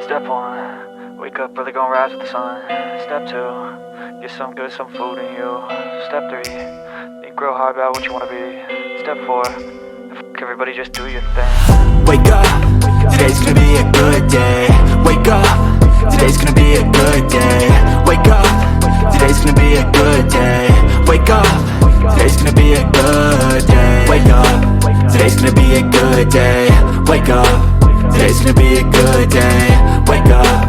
Step 1, wake up early, gonna rise with the sun. Step 2, get some good, some food in you. Step 3, think real hard about what you wanna be. Step 4, everybody just do your thing. Wake up, today's gonna be a good day. Wake up, today's gonna be a good day. Wake up, today's gonna be a good day. Wake up, today's gonna be a good day. Wake up, today's gonna be a good day. Wake up, today's gonna be a good day. Wake up.